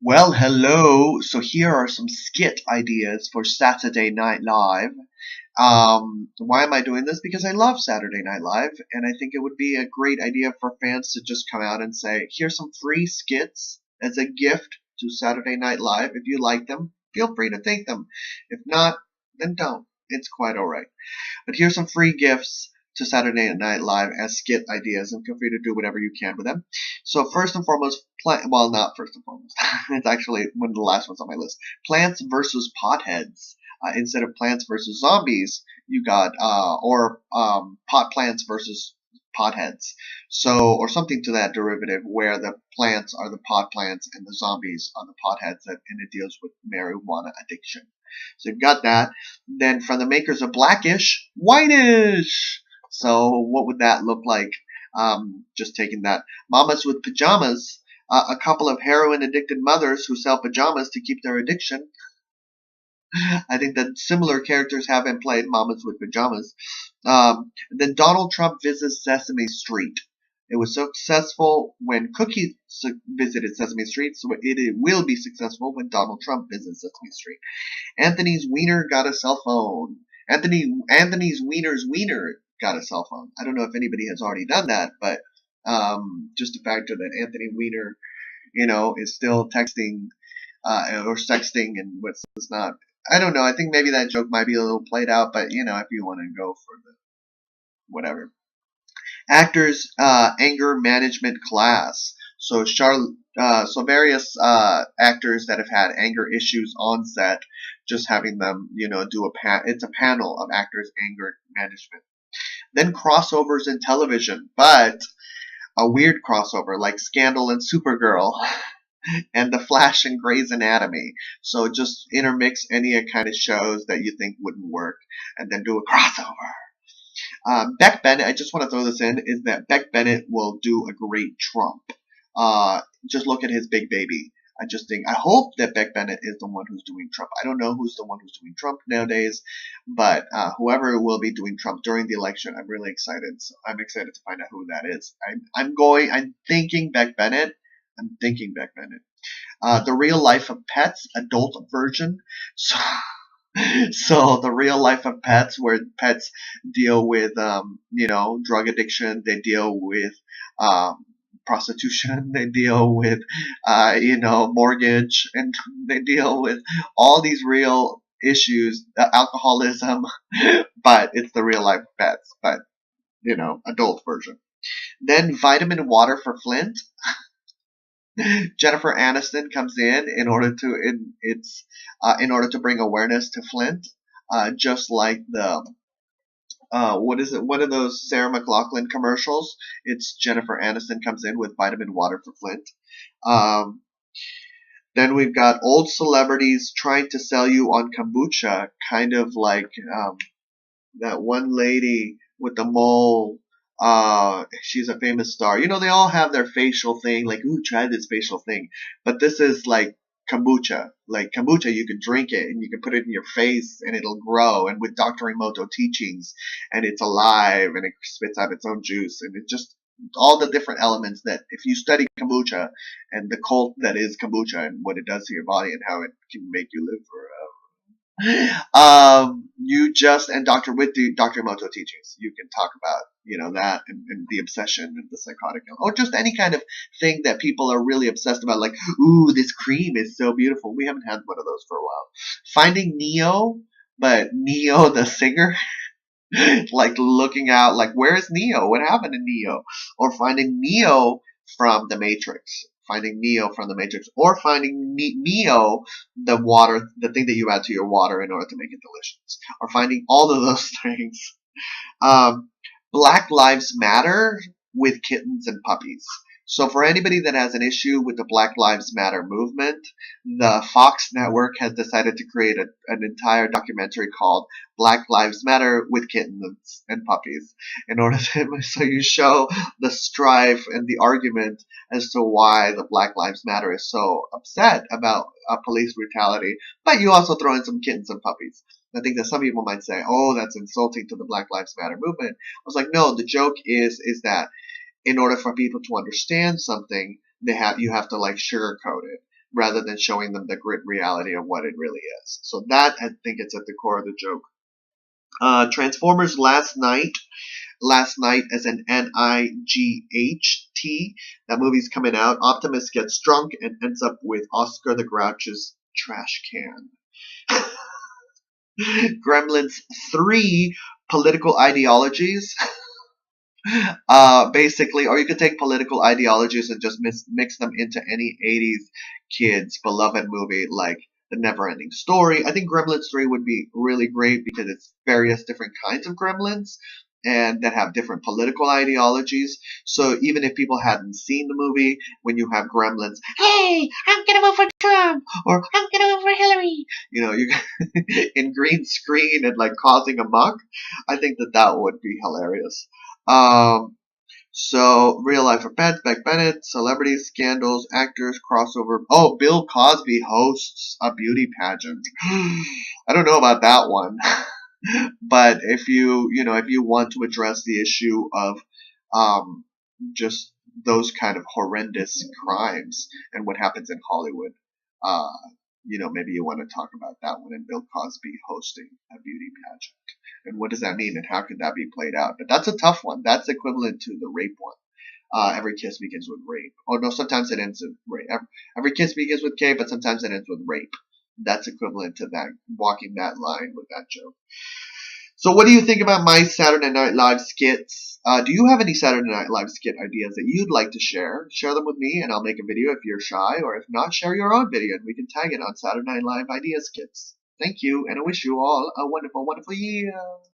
Well, hello. So here are some skit ideas for Saturday Night Live. Why am I doing this? Because I love Saturday Night Live, and I think it would be a great idea for fans to just come out and say, here's some free skits as a gift to Saturday Night Live. If you like them, feel free to take them. If not, then don't. It's quite alright. But here's some free gifts to Saturday Night Live as skit ideas, and feel free to do whatever you can with them. So first and foremost, well, not first and foremost. It's actually one of the last ones on my list. Plants versus potheads. Instead of Plants versus Zombies, you got pot plants versus potheads. So, or something to that derivative, where the plants are the pot plants and the zombies are the potheads, and it deals with marijuana addiction. So you've got that. Then from the makers of Blackish, Whitish. So what would that look like? Just taking that. Mamas with Pajamas. A couple of heroin addicted mothers who sell pajamas to keep their addiction. I think that similar characters have been played, Mamas with Pajamas. Then Donald Trump visits Sesame Street. It was successful when Cookie visited Sesame Street, so it will be successful when Donald Trump visits Sesame Street. Anthony's wiener got a cell phone. Anthony's wiener's wiener got a cell phone. I don't know if anybody has already done that, but just the fact that Anthony Weiner, is still texting or sexting and what's not. I don't know. I think maybe that joke might be a little played out, but if you want to go for the whatever. Actors anger management class. So various actors that have had anger issues on set, just having them, do it's a panel of actors anger management. Then crossovers in television, but a weird crossover like Scandal and Supergirl. And The Flash and Grey's Anatomy. So just intermix any kind of shows that you think wouldn't work, and then do a crossover. Beck Bennett, I just want to throw this in, is that Beck Bennett will do a great Trump. Just look at his big baby. I hope that Beck Bennett is the one who's doing Trump. I don't know who's the one who's doing Trump nowadays, but whoever will be doing Trump during the election, I'm really excited. So I'm excited to find out who that is. I'm thinking Beck Bennett. The Real Life of Pets, adult version. So the Real Life of Pets, where pets deal with, drug addiction, they deal with, prostitution, they deal with, mortgage, and they deal with all these real issues, alcoholism, but it's the Real Life of Pets, but, adult version. Then Vitamin Water for Flint. Jennifer Aniston comes in order to bring awareness to Flint, just like the what is it? One of those Sarah McLachlan commercials. It's Jennifer Aniston comes in with Vitamin Water for Flint. Then we've got old celebrities trying to sell you on kombucha, kind of like that one lady with the mole. She's a famous star. They all have their facial thing, like, ooh, try this facial thing. But this is like kombucha. Like kombucha, you can drink it and you can put it in your face and it'll grow. And with Dr. Emoto teachings, and it's alive and it spits out its own juice. And it just, all the different elements that if you study kombucha and the cult that is kombucha and what it does to your body and how it can make you live forever. And Dr. Emoto teachings, you can talk about, that and the obsession and the psychotic, or just any kind of thing that people are really obsessed about, like, ooh, this cream is so beautiful. We haven't had one of those for a while. Finding Neo, but Neo the singer, like looking out, like, where's Neo? What happened to Neo? Or finding Neo from the Matrix. Or finding Neo, the water, the thing that you add to your water in order to make it delicious, or finding all of those things. Black Lives Matter with kittens and puppies. So for anybody that has an issue with the Black Lives Matter movement, the Fox network has decided to create an entire documentary called Black Lives Matter with Kittens and Puppies, so you show the strife and the argument as to why the Black Lives Matter is so upset about police brutality, but you also throw in some kittens and puppies. I think that some people might say, oh, that's insulting to the Black Lives Matter movement. I was like, no, the joke is that in order for people to understand something, you have to like sugarcoat it. rather than showing them the grit reality of what it really is. So that, I think, it's at the core of the joke. Transformers Last Night. Last Night as an Night. That movie's coming out. Optimus gets drunk and ends up with Oscar the Grouch's trash can. Gremlins 3, political ideologies. Basically, or you could take political ideologies and just mix them into any 80s kids beloved movie like The Neverending Story. I think Gremlins 3 would be really great because it's various different kinds of gremlins and that have different political ideologies. So even if people hadn't seen the movie, when you have gremlins, hey, I'm gonna vote for Trump, or I'm gonna vote for Hillary, you in green screen and like causing a muck, I think that would be hilarious. So real life events, Beck Bennett, celebrities, scandals, actors, crossover. Oh, Bill Cosby hosts a beauty pageant. I don't know about that one. But if you want to address the issue of just those kind of horrendous crimes and what happens in Hollywood, uh, maybe you want to talk about that one and Bill Cosby hosting a beauty pageant. And what does that mean and how could that be played out? But that's a tough one. That's equivalent to the rape one. Every kiss begins with rape. Oh no, sometimes it ends with rape. Every kiss begins with K, but sometimes it ends with rape. That's equivalent to that, walking that line with that joke. So what do you think about my Saturday Night Live skits? Do you have any Saturday Night Live skit ideas that you'd like to share? Share them with me and I'll make a video if you're shy, or if not, share your own video and we can tag it on Saturday Night Live idea skits. Thank you, and I wish you all a wonderful, wonderful year.